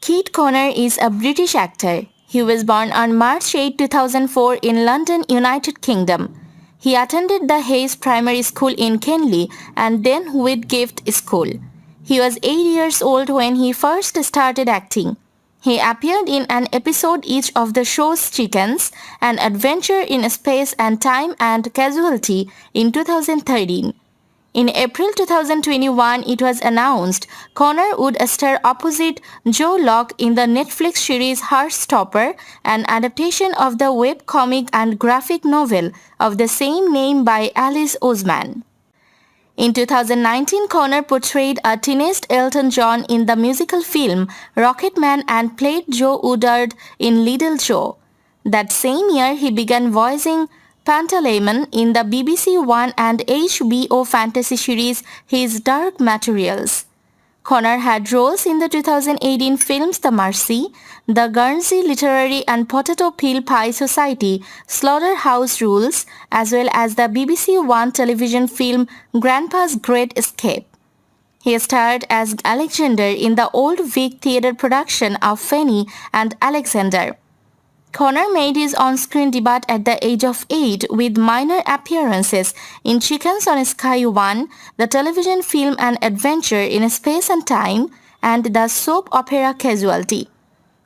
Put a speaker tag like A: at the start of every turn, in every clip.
A: Keith Connor is a British actor. He was born on March 8, 2004 in London, United Kingdom. He attended the Hayes Primary School in Kenley and then Whitgift School. He was 8 years old when he first started acting. He appeared in an episode each of the shows Chickens, An Adventure in Space and Time and Casualty in 2013. In April 2021, it was announced Connor would star opposite Joe Locke in the Netflix series Heartstopper, an adaptation of the webcomic and graphic novel of the same name by Alice Oseman. In 2019, Connor portrayed a teenage Elton John in the musical film Rocketman and played Joe Woodard in Little Joe. That same year, he began voicing Pantaleimon in the BBC One and HBO fantasy series His Dark Materials. Connor had roles in the 2018 films The Mercy, The Guernsey Literary and Potato Peel Pie Society, Slaughterhouse Rules, as well as the BBC One television film Grandpa's Great Escape. He starred as Alexander in the Old Vic theatre production of Fanny and Alexander. Connor made his on-screen debut at the age of 8 with minor appearances in Chickens on Sky One, the television film An Adventure in Space and Time, and the soap opera Casualty.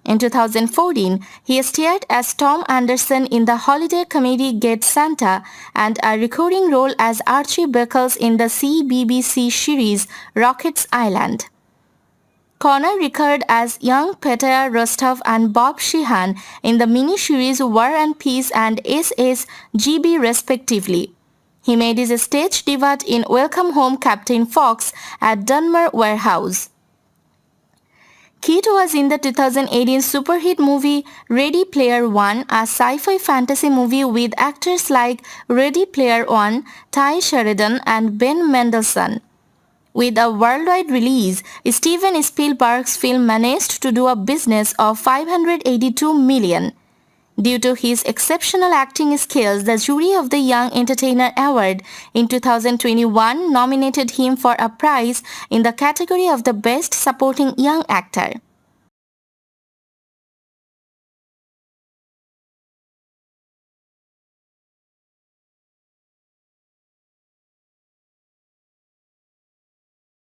A: In 2014, he starred as Tom Anderson in the holiday comedy Get Santa and a recurring role as Archie Beckles in the CBBC series Rocket's Island. Connor recurred as young Petya Rostov and Bob Sheehan in the mini-series War and Peace and SSGB respectively. He made his stage debut in Welcome Home Captain Fox at Dunmer Warehouse. Keith was in the 2018 superhit movie Ready Player One, a sci-fi fantasy movie with actors like Ready Player One, Ty Sheridan and Ben Mendelsohn. With a worldwide release, Steven Spielberg's film managed to do a business of $582 million. Due to his exceptional acting skills, the jury of the Young Entertainer Award in 2021 nominated him for a prize in the category of the Best Supporting Young Actor.